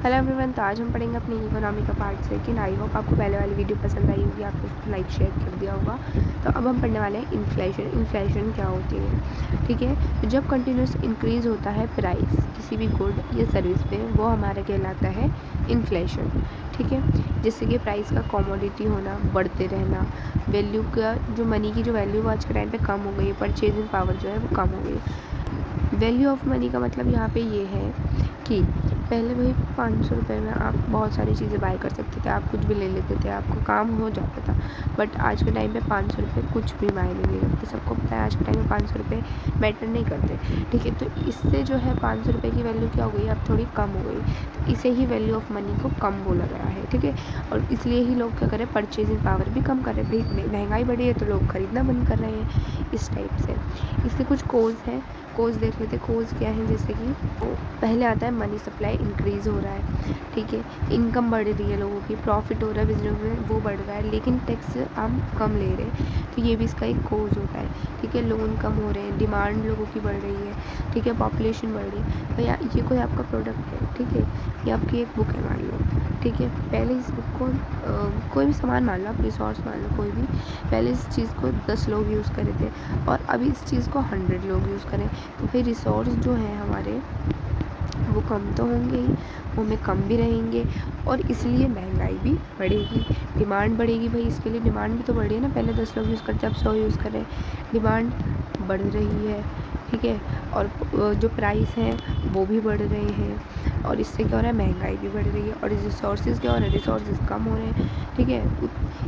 Hello everyone, तो आज हम पढ़ेंगे अपनी इकोनॉमी का पार्ट सेकंड। आई होप आपको पहले वाली वीडियो पसंद आई होगी, आपको उसको लाइक शेयर कर दिया होगा। तो अब हम पढ़ने वाले हैं इन्फ्लेशन। इन्फ्लेशन क्या होती है, ठीक है। तो जब कंटिन्यूस इंक्रीज़ होता है प्राइस किसी भी गुड या सर्विस पे, वो हमारा कहलाता है इन्फ्लेशन, ठीक है। जिससे कि प्राइस का कमोडिटी होना, बढ़ते रहना, वैल्यू का जो मनी की जो वैल्यू आज के टाइम पे कम हो गई है, परचेजिंग पावर जो है वो कम हो गई है। वैल्यू ऑफ मनी का मतलब यहाँ पे ये है कि पहले भाई 500 रुपये में आप बहुत सारी चीज़ें बाय कर सकते थे, आप कुछ भी ले लेते थे, आपका काम हो जाता था। बट आज के टाइम पे 500 रुपये कुछ भी मायने नहीं रखते। सबको पता है आज के टाइम में 500 रुपये मैटर नहीं करते, ठीक है। तो इससे जो है 500 रुपये की वैल्यू क्या हो गई, अब थोड़ी कम हो गई। तो इसे ही वैल्यू ऑफ मनी को कम बोला गया है, ठीक है। और इसलिए ही लोग क्या करें, परचेजिंग पावर भी कम कर रहे हैं। भाई महंगाई बढ़ी है तो लोग ख़रीदना बंद कर रहे हैं, इस टाइप से। इसके कुछ कोज हैं, कोज देख लेते। कोज क्या है, जैसे कि पहले आता है मनी सप्लाई इंक्रीज़ हो रहा है, ठीक है। इनकम बढ़ रही है, लोगों की प्रॉफिट हो रहा है बिजनेस में, वो बढ़ रहा है, लेकिन टैक्स हम कम ले रहे हैं। तो ये भी इसका एक कोज होता है, ठीक है। लोन कम हो रहे हैं, डिमांड लोगों की बढ़ रही है, ठीक है। पॉपुलेशन बढ़ रही है। भैया ये कोई आपका प्रोडक्ट है, ठीक है, ये आपकी एक बुक है मान लो, ठीक है। पहले इस बुक को कोई भी सामान मान लो, आप रिसोर्स मान लो कोई भी, पहले इस चीज़ को 10 लोग यूज़ करे थे और अभी इस चीज़ को 100 लोग यूज़ करें, तो फिर रिसोर्स जो हैं हमारे वो कम तो होंगे ही, वो में कम भी रहेंगे, और इसलिए महंगाई भी बढ़ेगी, डिमांड बढ़ेगी। भाई इसके लिए डिमांड भी तो बढ़ रही है ना, पहले 10 लोग यूज़ करते, अब 100 यूज़ कर रहे हैं, डिमांड बढ़ रही है, ठीक है। और जो प्राइस हैं वो भी बढ़ रहे हैं, और इससे क्या हो रहा है, महंगाई भी बढ़ रही है। और रिसोर्सेज क्या हो रहा है, रिसोर्सेज कम हो रहे हैं, ठीक है।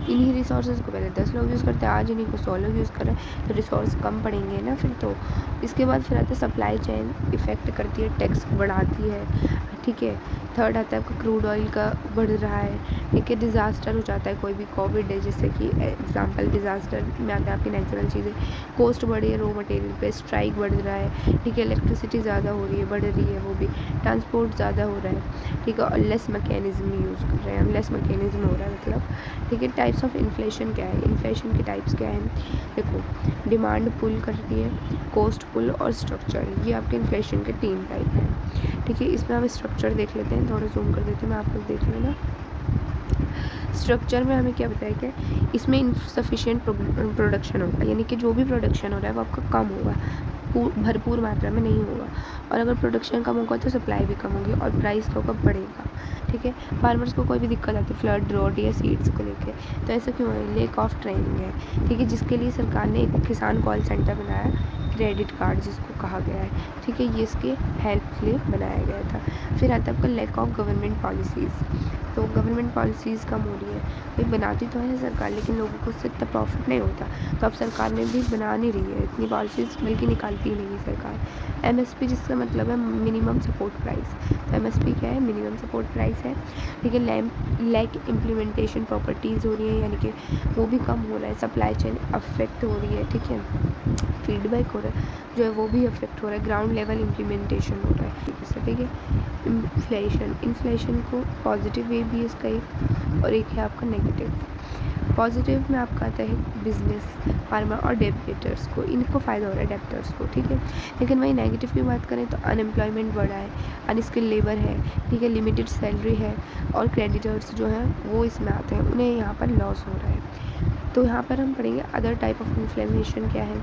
इन्हीं रिसोर्सेज को पहले 10 लोग यूज़ करते हैं, आज इन्हीं को 100 लोग यूज़ कर रहे हैं, तो रिसोर्स कम पड़ेंगे ना फिर। तो इसके बाद फिर आता है सप्लाई चेन इफ़ेक्ट करती है, टैक्स बढ़ाती है, ठीक है। थर्ड आता है आपका क्रूड ऑयल का बढ़ रहा है, ठीक है। डिज़ास्टर हो जाता है, कोई भी कोविड है जैसे कि एग्जांपल, डिज़ास्टर में आता है आपकी नेचुरल चीज़ें, कॉस्ट बढ़ी है, रॉ मटेरियल पे स्ट्राइक बढ़ रहा है, ठीक है। इलेक्ट्रिसिटी ज़्यादा हो रही है, बढ़ रही है वो भी, ट्रांसपोर्ट ज़्यादा हो रहा है, ठीक है। और लेस मैकेनिज्म यूज़ कर रहे हैं हम, लेस मैकेनिज्म हो रहा है मतलब, ठीक है। टाइप्स ऑफ इन्फ्लेशन क्या है, इन्फ्लेशन के टाइप्स क्या हैं, देखो। डिमांड पुल कर रही है, कॉस्ट पुल और स्ट्रक्चर, ये आपके इन्फ्लेशन के 3 टाइप हैं, ठीक है। इसमें हम स्ट्रक्चर देख लेते हैं, थोड़ा जूम कर देते हैं, मैं आप लोग देख लेना। स्ट्रक्चर में हमें क्या बताया कि इसमें इनसफिशिएंट प्रोडक्शन होगा, यानी कि जो भी प्रोडक्शन हो रहा है वो आपका कम होगा, भरपूर मात्रा में नहीं होगा। और अगर प्रोडक्शन कम होगा तो सप्लाई भी कम होगी और प्राइस तो कब बढ़ेगा, ठीक है। फार्मर्स को कोई भी दिक्कत आती है, फ्लड, ड्रॉट या सीड्स को लेके, तो ऐसा क्यों है, लेक ऑफ ट्रेनिंग है, ठीक है। जिसके लिए सरकार ने एक किसान कॉल सेंटर बनाया, क्रेडिट कार्ड जिसको कहा गया है, ठीक है। ये इसके हेल्प के लिए बनाया गया था। फिर आता है आपका लैक ऑफ गवर्नमेंट पॉलिसीज़, तो गवर्नमेंट पॉलिसीज़ कम हो रही है। भाई बनाती तो है सरकार, लेकिन लोगों को उससे इतना प्रॉफिट नहीं होता, तो अब सरकार ने भी बना नहीं रही है इतनी पॉलिसीज़, बल्कि निकालती ही नहीं है सरकार। एमएसपी जिसका मतलब है मिनिमम सपोर्ट प्राइस, तो एमएसपी क्या है, मिनिमम सपोर्ट प्राइस है, ठीक है। लैक इम्प्लीमेंटेशन प्रॉपर्टीज़ हो रही है, यानी कि वो भी कम हो रहा है, सप्लाई चेन अफेक्ट हो रही है, ठीक है। फीडबैक हो रहा है जो है वो भी अफेक्ट हो रहा है, ग्राउंड लेवल इम्प्लीमेंटेशन हो रहा है, ठीक है। इन्फ्लेशन, इन्फ्लेशन को पॉजिटिव वे भी है इसका एक, और एक है आपका नेगेटिव। पॉजिटिव में आपका आता है बिजनेस, फार्मर और डेबिटर्स को, इनको फ़ायदा हो रहा है, डेबिटर्स को, ठीक है। लेकिन वही नेगेटिव की बात करें तो अनएम्प्लॉयमेंट बढ़ा है, अनस्किल्ड लेबर है, ठीक है, लिमिटेड सैलरी है, और क्रेडिटर्स जो हैं वो इसमें आते हैं, उन्हें यहाँ पर लॉस हो रहा है। तो यहाँ पर हम पढ़ेंगे अदर टाइप ऑफ इन्फ्लेमेशन क्या है,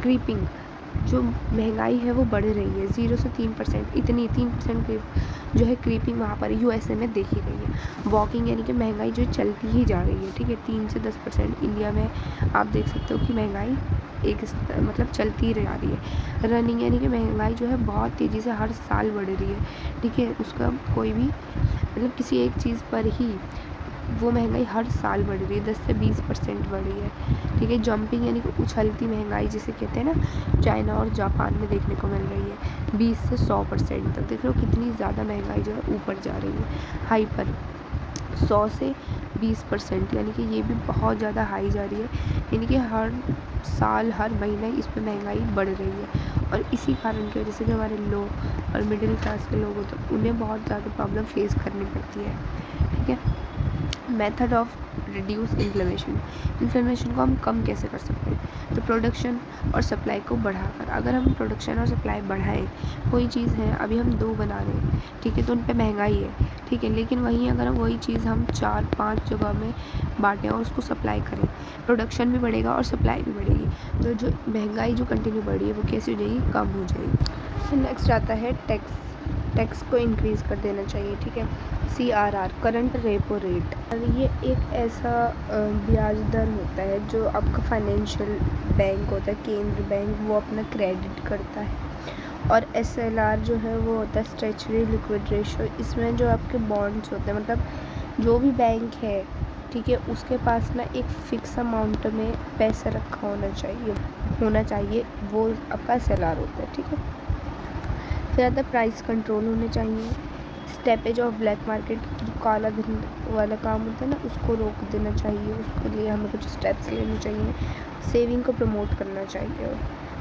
क्रीपिंग, जो महंगाई है वो बढ़ रही है 0 से 3%, इतनी 3% की जो है क्रीपिंग वहाँ पर यूएसए में देखी गई है। वॉकिंग यानी कि महंगाई जो चलती ही जा रही है, ठीक है, 3 से 10%। इंडिया में आप देख सकते हो कि महंगाई मतलब चलती ही जा रही है। रनिंग यानी कि महंगाई जो है बहुत तेज़ी से हर साल बढ़ रही है, ठीक है। उसका कोई भी मतलब किसी एक चीज़ पर ही वो महंगाई हर साल बढ़ रही है, 10 से 20% बढ़ रही है, ठीक है। जंपिंग यानी कि उछलती महंगाई जिसे कहते हैं ना, चाइना और जापान में देखने को मिल रही है 20 से 100% तक। देख लो कितनी ज़्यादा महंगाई जो है ऊपर जा रही है। हाइपर 100 से 20%, यानी कि ये भी बहुत ज़्यादा हाई जा रही है, यानी कि हर साल हर महीने इस पर महंगाई बढ़ रही है। और इसी कारण की वजह से जो हमारे लो और मिडिल क्लास के लोग होते हैं उन्हें बहुत ज़्यादा प्रॉब्लम फेस करनी पड़ती है, ठीक है। Method of reduce inflammation, inflammation को हम कम कैसे कर सकते हैं, तो प्रोडक्शन और सप्लाई को बढ़ाकर। अगर हम प्रोडक्शन और सप्लाई बढ़ाएं, कोई चीज़ है अभी हम 2 बना रहे हैं, ठीक है, तो उन पे महंगाई है, ठीक ठीक है। लेकिन वहीं अगर वही चीज़ हम 4-5 जगह में बांटें और उसको सप्लाई करें, प्रोडक्शन भी बढ़ेगा और सप्लाई भी बढ़ेगी, तो जो महंगाई जो कंटिन्यू बढ़ी है वो कैसे हो जाएगी, कम हो जाएगी। नेक्स्ट आता है टैक्स को इंक्रीज़ कर देना चाहिए, ठीक है। CRR, करंट रेपो रेट, ये एक ऐसा ब्याज दर होता है जो आपका फाइनेंशियल बैंक होता है, केंद्र बैंक, वो अपना क्रेडिट करता है। और SLR जो है वो होता है स्ट्रेचरी लिक्विड रेशो। इसमें जो आपके बॉन्ड्स होते हैं, मतलब जो भी बैंक है, ठीक है, उसके पास ना एक फ़िक्स अमाउंट में पैसा रखा होना चाहिए, वो आपका SLR होता है, ठीक है। फिर आता है प्राइस कंट्रोल होने चाहिए, स्टेपेज ऑफ ब्लैक मार्केट, जो काला धन वाला काम होता है ना, उसको रोक देना चाहिए, उसके लिए हमें कुछ स्टेप्स लेने चाहिए, सेविंग को प्रमोट करना चाहिए,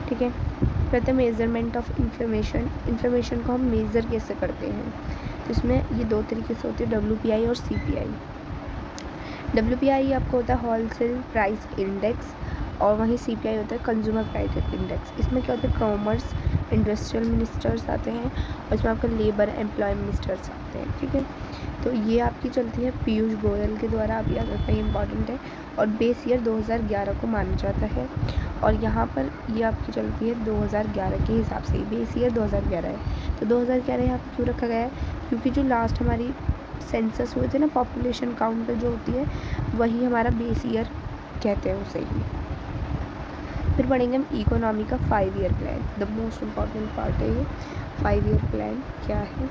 ठीक है। फिर आता है मेजरमेंट ऑफ इंफॉर्मेशन को हम मेज़र कैसे करते हैं, तो इसमें ये 2 तरीके से होती है, WPI और CPI। WPI आपको होता है होलसेल प्राइस इंडेक्स, और वहीं CPI होता है कंज्यूमर प्राइस इंडेक्स। इसमें क्या होता है, कॉमर्स इंडस्ट्रियल मिनिस्टर्स आते हैं और इसमें आपका लेबर एम्प्लॉय मिनिस्टर्स आते हैं, ठीक है। तो ये आपकी चलती है पीयूष गोयल के द्वारा, आप याद रखना, ये इंपॉर्टेंट है। और बेस ईयर 2011 को माना जाता है, और यहाँ पर ये आपकी चलती है 2011 के हिसाब से, बेस ईयर 2011 है। तो 2011 यहाँ पर क्यों रखा गया है, क्योंकि जो लास्ट हमारी सेंसस हुए थे ना, पॉपुलेशन काउंट जो होती है, वही हमारा बेस ईयर कहते हैं उसे ही। फिर पढ़ेंगे हम इकोनॉमी का 5 year plan, the most important part है ये। 5 ईयर प्लान क्या है,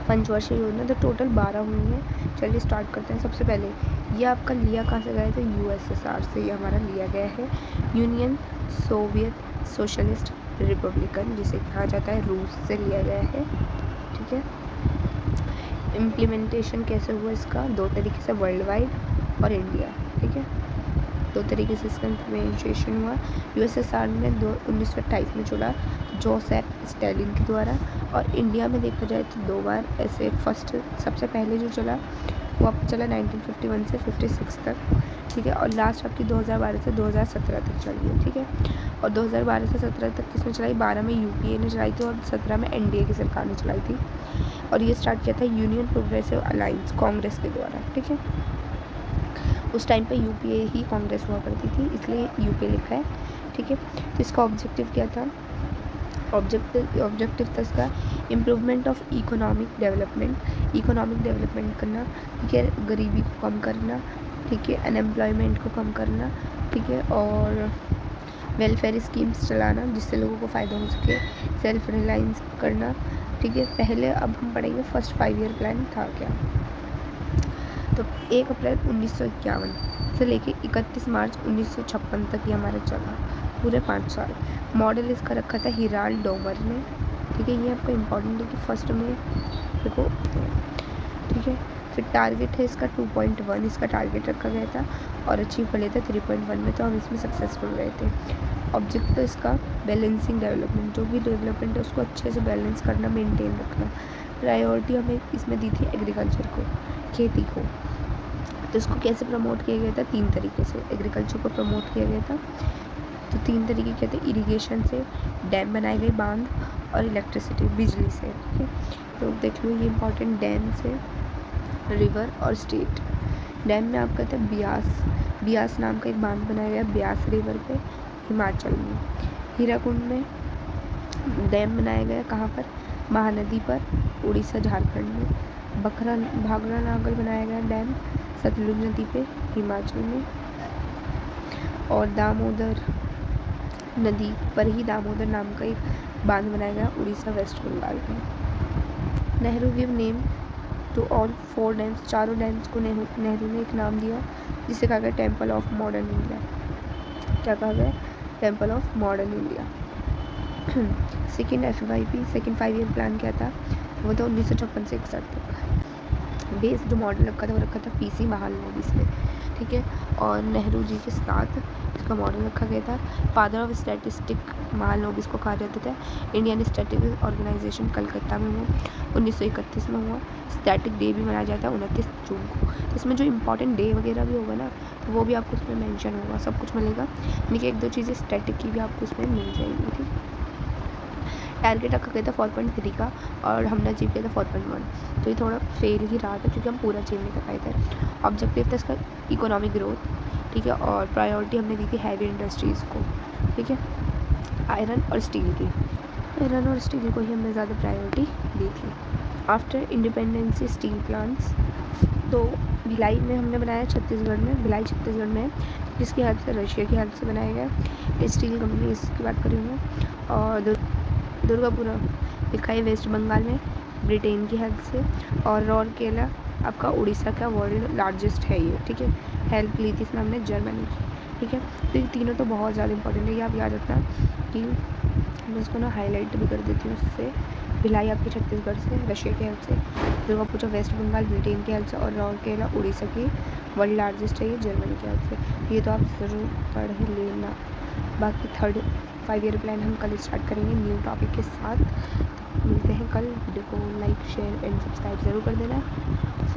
पंचवर्षीय योजना, तो टोटल 12 हुई है। चलिए स्टार्ट करते हैं। सबसे पहले ये आपका लिया कहाँ से गया है, तो USSR से ये हमारा लिया गया है, यूनियन सोवियत सोशलिस्ट रिपब्लिकन, जिसे कहा जाता है, रूस से लिया गया है, ठीक है। इम्प्लीमेंटेशन कैसे हुआ इसका, 2 तरीके से, वर्ल्ड वाइड और इंडिया, ठीक है, 2 तरीके से इसका इम्प्लीमेंटेशन हुआ। USSR ने 1928 में चला जोसेफ स्टैलिन के द्वारा, और इंडिया में देखा जाए तो 2 बार ऐसे, फर्स्ट सबसे पहले जो चला वो आपको चला 1951 से 56 तक, ठीक है, और लास्ट आपकी 2012 से 2017 तक चली है, ठीक है। और 2012 से 17 तक किसने चलाई, 12 में UPA ने चलाई थी और 17 में NDA की सरकार ने चलाई थी, और ये स्टार्ट किया था यूनियन प्रोग्रेसिव अलायंस, कांग्रेस के द्वारा, ठीक है। उस टाइम पे UPA ही कांग्रेस हुआ करती थी, इसलिए UPA लिखा है, ठीक है। तो इसका ऑब्जेक्टिव क्या था, ऑब्जेक्टिव था इसका इम्प्रूवमेंट ऑफ इकोनॉमिक डेवलपमेंट करना, ठीक है, गरीबी को कम करना, ठीक है, अनएम्प्लॉयमेंट को कम करना, ठीक है, और वेलफेयर स्कीम्स चलाना जिससे लोगों को फ़ायदा हो सके, सेल्फ रिलायंस करना, ठीक है। पहले अब हम पढ़ेंगे फर्स्ट 5 ईयर प्लान था क्या, तो 1 अप्रैल 1951 से लेके 31 मार्च 1956 तक ये हमारा चला, पूरे 5 साल। मॉडल इसका रखा था हिराल्ड डोमर ने, ठीक है, ये आपका इम्पॉर्टेंट है कि फर्स्ट में देखो, ठीक है। फिर टारगेट है इसका 2.1, इसका टारगेट रखा गया था, और अचीव कर लिया था 3.1 में, तो हम इसमें सक्सेसफुल रहे थे। ऑब्जेक्ट तो इसका बैलेंसिंग डेवलपमेंट, जो भी डेवलपमेंट है उसको अच्छे से बैलेंस करना, मेंटेन रखना। प्रायोरिटी हमें इसमें दी थी एग्रीकल्चर को, खेती को, तो इसको कैसे प्रमोट किया गया था, 3 तरीके से एग्रीकल्चर को प्रमोट किया गया था। तो 3 तरीके क्या थे, इरिगेशन से, डैम बनाए गए, बांध, और इलेक्ट्रिसिटी, बिजली से, ठीक है। तो देख लो ये इंपॉर्टेंट, डैम से, रिवर और स्टेट। डैम में आपका था ब्यास नाम का एक बांध बनाया गया ब्यास रिवर पे, हिमाचल में। हीराकुंड में डैम बनाया गया, कहाँ पर, महानदी पर, उड़ीसा झारखंड में। भाखड़ा नागल बनाया गया डैम सतलुज नदी पे, हिमाचल में। और दामोदर नदी पर ही दामोदर नाम का एक बांध बनाया गया उड़ीसा, वेस्ट बंगाल में। Nehru give name to all 4 dams, चारों डैम्स को नेहरू ने एक नाम दिया, जिसे कहा गया टेम्पल ऑफ मॉडर्न इंडिया। क्या कहा गया, temple of modern India. Second FYP, second 5 year plan क्या था, वो था 1956 से 61 तक। बेस जो मॉडल रखा था वो रखा था PC महालनोबिस ने, ठीक है, और नेहरू जी के साथ इसका मॉडल रखा गया था। फादर ऑफ स्टैटिस्टिक महालनोबिस को कहा जाता था। इंडियन स्टैटिस्टिक्स ऑर्गेनाइजेशन कलकत्ता में हुआ, 1931 में हुआ। स्टैटिक डे भी मनाया जाता है 29 जून को। तो इसमें जो इंपॉर्टेंट डे वगैरह भी होगा ना, तो वो भी आपको उसमें मेंशन होगा, सब कुछ मिलेगा, यानी कि 1-2 चीज़ें स्टैटिक की भी आपको उसमें मिल जाएंगी, ठीक है। टारगेट रखा गया था 4.3 का और हमने अचीव किया था 4.1, तो ये थोड़ा फेल ही रहा था क्योंकि हम पूरा अचीव नहीं कर पाए थे। ऑब्जेक्टिव था इसका इकोनॉमिक ग्रोथ, ठीक है, और प्रायोरिटी हमने दी थी हैवी इंडस्ट्रीज़ को, ठीक है, आयरन और स्टील की। आयरन और स्टील को ही हमने ज़्यादा प्रायोरिटी दी थी। आफ्टर इंडिपेंडेंस स्टील प्लांट्स, तो भिलाई में हमने बनाया, छत्तीसगढ़ में, भिलाई छत्तीसगढ़ में है, जिसकी हेल्प से रशिया की हेल्प से बनाया गया स्टील कंपनी, इसकी बात करी मैं। और दुर्गापुरा लिखा है वेस्ट बंगाल में, ब्रिटेन की हेल्प से। और रौरकेला आपका उड़ीसा का वर्ल्ड लार्जेस्ट है ये, ठीक है, हेल्प ली थी इसमें हमने जर्मनी की, ठीक है। तो ये तीनों तो बहुत ज़्यादा इंपॉर्टेंट है, ये आप याद रखना कि मैं इसको ना हाईलाइट भी कर देती हूँ उससे। भिलाई आपके छत्तीसगढ़ से, रशिया की हेल्प से, दुर्गापुरा वेस्ट बंगाल ब्रिटेन की हेल्प से, और रौरकेला उड़ीसा की वर्ल्ड लार्जेस्ट है ये जर्मनी की हेल्प से। ये तो आप ज़रूर पढ़ लेना। बाकी 3rd 5 ईयर प्लान हम कल स्टार्ट करेंगे न्यू टॉपिक के साथ। मिलते हैं कल। वीडियो को लाइक शेयर एंड सब्सक्राइब ज़रूर कर देना। सो